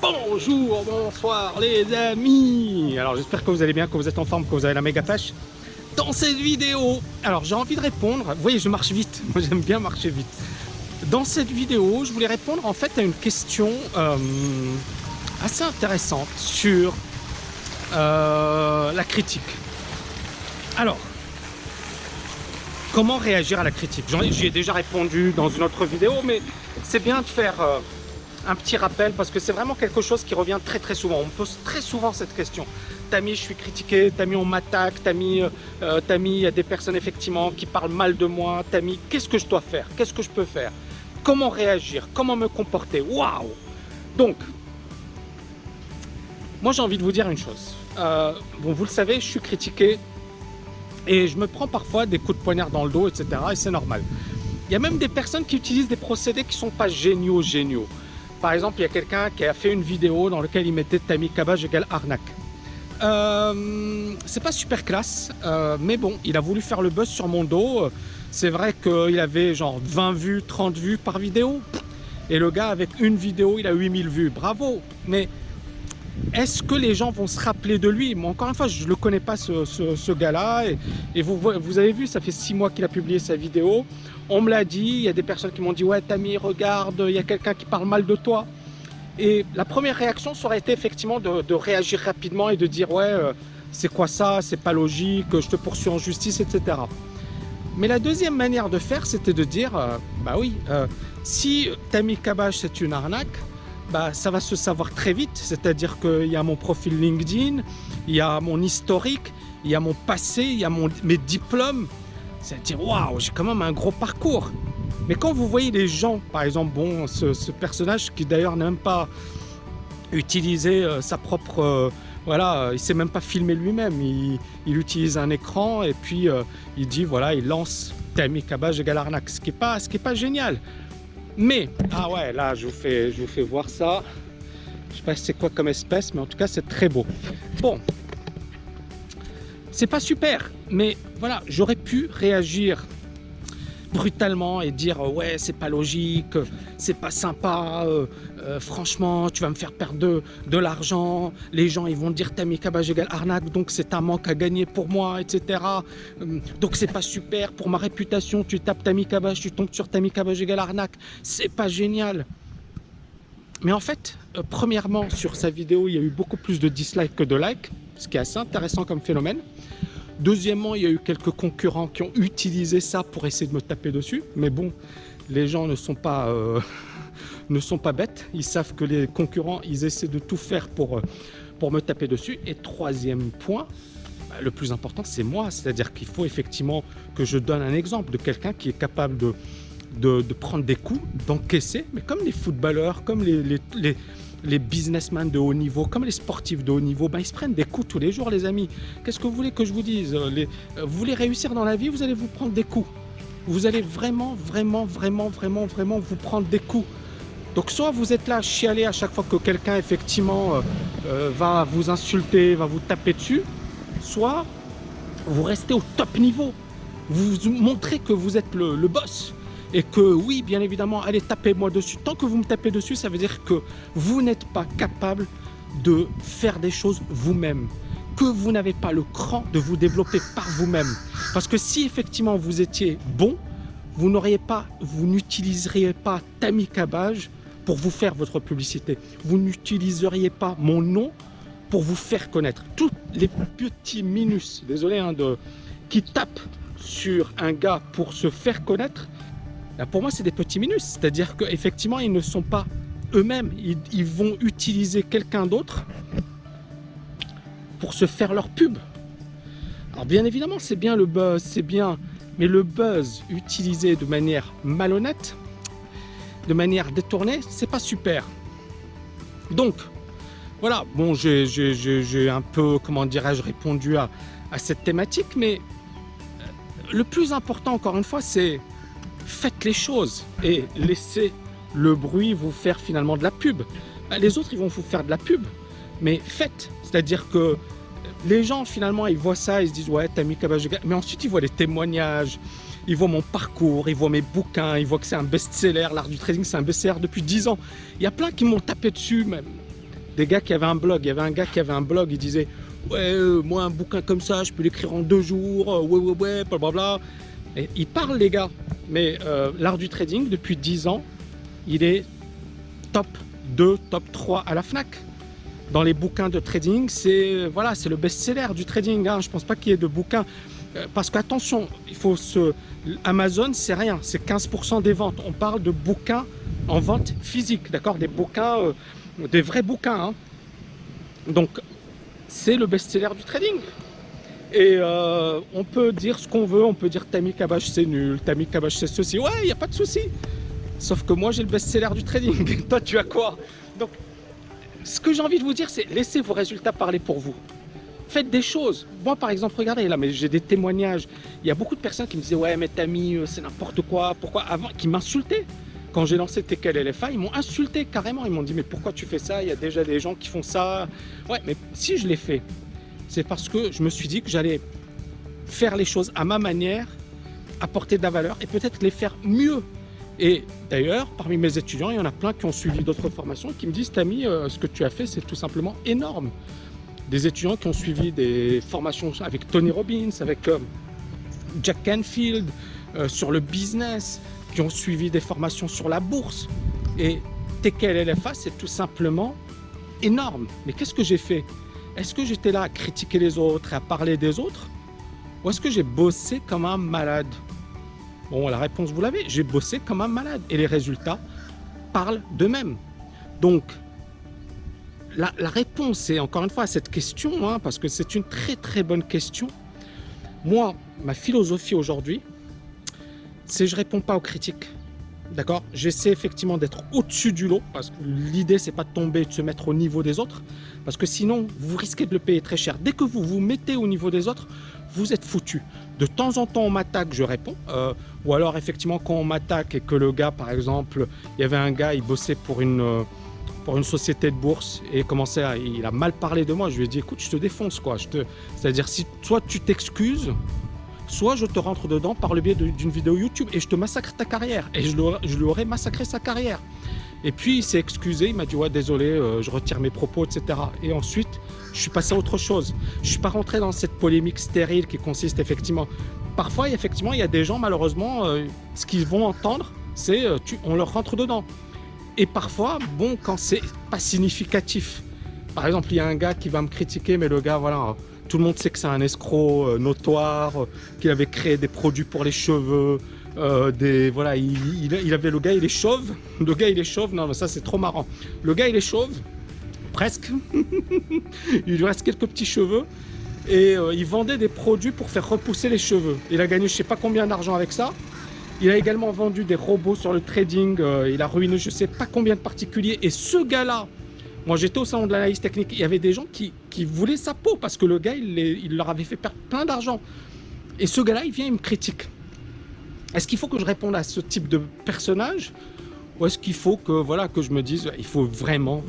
Bonjour, bonsoir les amis. Alors j'espère que vous allez bien, que vous êtes en forme, que vous avez la méga pêche. Dans cette vidéo, alors j'ai envie de répondre, vous voyez je marche vite, moi j'aime bien marcher vite. Dans cette vidéo, je voulais répondre en fait à une question assez intéressante sur la critique. Alors, comment réagir à la critique? J'y ai déjà répondu dans une autre vidéo, mais c'est bien de faire un petit rappel parce que c'est vraiment quelque chose qui revient très souvent. On me pose très souvent cette question. Tami, je suis critiqué, Tami, on m'attaque, Tami, il y a des personnes effectivement qui parlent mal de moi. Tami, qu'est-ce que je dois faire? Qu'est-ce que je peux faire? Comment réagir? Comment me comporter? Waouh! Donc, moi j'ai envie de vous dire une chose. Bon, vous le savez, je suis critiqué et je me prends parfois des coups de poignard dans le dos, etc. Et c'est normal. Il y a même des personnes qui utilisent des procédés qui ne sont pas géniaux. Par exemple, il y a quelqu'un qui a fait une vidéo dans laquelle il mettait Tami Cabage égale arnaque. C'est pas super classe, mais bon, il a voulu faire le buzz sur mon dos. C'est vrai qu'il avait genre 20 vues, 30 vues par vidéo. Et le gars, avec une vidéo, il a 8000 vues. Bravo! Mais est-ce que les gens vont se rappeler de lui? Moi, encore une fois, je ne le connais pas, ce gars-là. Et vous avez vu, ça fait 6 mois qu'il a publié sa vidéo. On me l'a dit, il y a des personnes qui m'ont dit « Ouais, Tami, regarde, il y a quelqu'un qui parle mal de toi. » Et la première réaction, ça aurait été effectivement de réagir rapidement et de dire « Ouais, c'est quoi ça? C'est pas logique, je te poursuis en justice, etc. » Mais la deuxième manière de faire, c'était de dire « Bah oui, si Tami Cabage, c'est une arnaque, bah, ça va se savoir très vite, c'est-à-dire qu'il y a mon profil LinkedIn, il y a mon historique, il y a mon passé, il y a mes diplômes. C'est-à-dire, waouh, j'ai quand même un gros parcours. Mais quand vous voyez les gens, par exemple, bon, ce personnage qui d'ailleurs n'a même pas utilisé sa propre... voilà, il ne s'est même pas filmé lui-même, il utilise un écran et puis il dit, voilà, il lance Tami Cabage égale arnaque, ce qui est pas génial. Mais, ah ouais, là, je vous fais voir ça. Je sais pas c'est quoi comme espèce, mais en tout cas, c'est très beau. Bon, c'est pas super, mais voilà, j'aurais pu réagir brutalement et dire ouais, c'est pas logique, c'est pas sympa, franchement, tu vas me faire perdre de l'argent, les gens ils vont dire Tami Cabage égale arnaque, donc c'est un manque à gagner pour moi, etc. Donc c'est pas super pour ma réputation, tu tapes Tami Cabage, tu tombes sur Tami Cabage égale arnaque, c'est pas génial. Mais en fait, premièrement, sur sa vidéo, il y a eu beaucoup plus de dislikes que de likes, ce qui est assez intéressant comme phénomène. Deuxièmement, il y a eu quelques concurrents qui ont utilisé ça pour essayer de me taper dessus. Mais bon, les gens ne sont pas bêtes. Ils savent que les concurrents, ils essaient de tout faire pour me taper dessus. Et troisième point, le plus important, c'est moi. C'est-à-dire qu'il faut effectivement que je donne un exemple de quelqu'un qui est capable de prendre des coups, d'encaisser. Mais comme les footballeurs, comme les businessmen de haut niveau, comme les sportifs de haut niveau, ben ils se prennent des coups tous les jours, les amis. Qu'est-ce que vous voulez que je vous dise? Vous voulez réussir dans la vie, vous allez vous prendre des coups. Vous allez vraiment vous prendre des coups. Donc soit vous êtes là à chialer à chaque fois que quelqu'un effectivement va vous insulter, va vous taper dessus, soit vous restez au top niveau. Vous montrez que vous êtes le boss. Et que oui, bien évidemment, allez, tapez-moi dessus. Tant que vous me tapez dessus, ça veut dire que vous n'êtes pas capable de faire des choses vous-même. Que vous n'avez pas le cran de vous développer par vous-même. Parce que si effectivement vous étiez bon, vous n'utiliseriez pas Tami Cabage pour vous faire votre publicité. Vous n'utiliseriez pas mon nom pour vous faire connaître. Tous les petits minus, désolé, qui tapent sur un gars pour se faire connaître, pour moi, c'est des petits minus, c'est-à-dire qu'effectivement, ils ne sont pas eux-mêmes, ils vont utiliser quelqu'un d'autre pour se faire leur pub. Alors bien évidemment, c'est bien le buzz, c'est bien, mais le buzz utilisé de manière malhonnête, de manière détournée, c'est pas super. Donc, voilà, bon, j'ai un peu, comment dirais-je, répondu à cette thématique, mais le plus important, encore une fois, c'est faites les choses et laissez le bruit vous faire finalement de la pub. Les autres, ils vont vous faire de la pub, mais faites. C'est-à-dire que les gens, finalement, ils voient ça, ils se disent « Ouais, Tami Cabage », mais ensuite, ils voient les témoignages, ils voient mon parcours, ils voient mes bouquins, ils voient que c'est un best-seller, l'art du trading, c'est un best-seller depuis 10 ans. Il y a plein qui m'ont tapé dessus, même. des gars qui avaient un blog. Il y avait un gars qui avait un blog, il disait ouais, moi un bouquin comme ça, je peux l'écrire en 2 jours, ouais, blablabla. Et ils parlent les gars, mais l'art du trading, depuis 10 ans, il est top 2, top 3 à la FNAC. Dans les bouquins de trading, c'est voilà, c'est le best-seller du trading. Hein. Je ne pense pas qu'il y ait de bouquins. Parce qu'attention, Amazon, c'est rien, c'est 15% des ventes. On parle de bouquins en vente physique, d'accord? Des bouquins, des vrais bouquins. Hein. Donc, c'est le best-seller du trading. Et on peut dire ce qu'on veut, on peut dire Tammy Kabbage c'est nul, Tammy Kabbage c'est ceci. Ouais, il n'y a pas de souci. Sauf que moi, j'ai le best-seller du trading. Toi, tu as quoi? Donc, ce que j'ai envie de vous dire, c'est laissez vos résultats parler pour vous. Faites des choses. Moi, par exemple, regardez là, mais j'ai des témoignages. Il y a beaucoup de personnes qui me disaient ouais, mais Tammy, c'est n'importe quoi. Pourquoi avant, qui m'insultaient. Quand j'ai lancé TKL LFA, ils m'ont insulté carrément. Ils m'ont dit mais pourquoi tu fais ça? Il y a déjà des gens qui font ça. Ouais, mais si je l'ai fait, c'est parce que je me suis dit que j'allais faire les choses à ma manière, apporter de la valeur et peut-être les faire mieux. Et d'ailleurs, parmi mes étudiants, il y en a plein qui ont suivi d'autres formations qui me disent Tammy, ce que tu as fait, c'est tout simplement énorme. Des étudiants qui ont suivi des formations avec Tony Robbins, avec Jack Canfield, sur le business, qui ont suivi des formations sur la bourse. Et TKL LFA, c'est tout simplement énorme. Mais qu'est-ce que j'ai fait? Est-ce que j'étais là à critiquer les autres et à parler des autres? Ou est-ce que j'ai bossé comme un malade? Bon, la réponse, vous l'avez, j'ai bossé comme un malade. Et les résultats parlent d'eux-mêmes. Donc, la réponse, c'est encore une fois à cette question, hein, parce que c'est une très très bonne question. Moi, ma philosophie aujourd'hui, c'est je ne réponds pas aux critiques. D'accord? J'essaie effectivement d'être au-dessus du lot, parce que l'idée, c'est pas de tomber et de se mettre au niveau des autres, parce que sinon, vous risquez de le payer très cher. Dès que vous vous mettez au niveau des autres, vous êtes foutu. De temps en temps, on m'attaque, je réponds. Ou alors, effectivement, quand on m'attaque et que le gars, par exemple, il y avait un gars, il bossait pour une société de bourse et il a mal parlé de moi. Je lui ai dit, écoute, je te défonce, quoi. C'est-à-dire, si soit tu t'excuses, soit je te rentre dedans par le biais d'une vidéo YouTube et je te massacre ta carrière. Et je lui aurais massacré sa carrière. Et puis, il s'est excusé, il m'a dit, ouais, désolé, je retire mes propos, etc. Et ensuite, je suis passé à autre chose. Je ne suis pas rentré dans cette polémique stérile qui consiste effectivement... Parfois, effectivement, il y a des gens, malheureusement, ce qu'ils vont entendre, c'est on leur rentre dedans. Et parfois, bon, quand c'est pas significatif. Par exemple, il y a un gars qui va me critiquer, mais le gars, voilà, tout le monde sait que c'est un escroc notoire, qu'il avait créé des produits pour les cheveux, voilà, le gars, il est chauve. Le gars, il est chauve. Non, mais ça, c'est trop marrant. Le gars, il est chauve, presque. Il lui reste quelques petits cheveux. Et il vendait des produits pour faire repousser les cheveux. Il a gagné je sais pas combien d'argent avec ça. Il a également vendu des robots sur le trading. Il a ruiné je sais pas combien de particuliers. Et ce gars-là, moi j'étais au salon de l'analyse technique, il y avait des gens qui voulaient sa peau parce que le gars, il leur avait fait perdre plein d'argent. Et ce gars-là, il vient, il me critique. Est-ce qu'il faut que je réponde à ce type de personnage? Ou est-ce qu'il faut que, voilà, que je me dise, il faut vraiment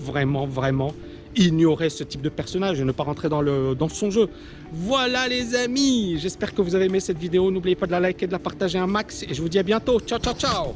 ignorer ce type de personnage et ne pas rentrer dans son jeu. Voilà les amis, j'espère que vous avez aimé cette vidéo. N'oubliez pas de la liker et de la partager un max. Et je vous dis à bientôt. Ciao, ciao, ciao.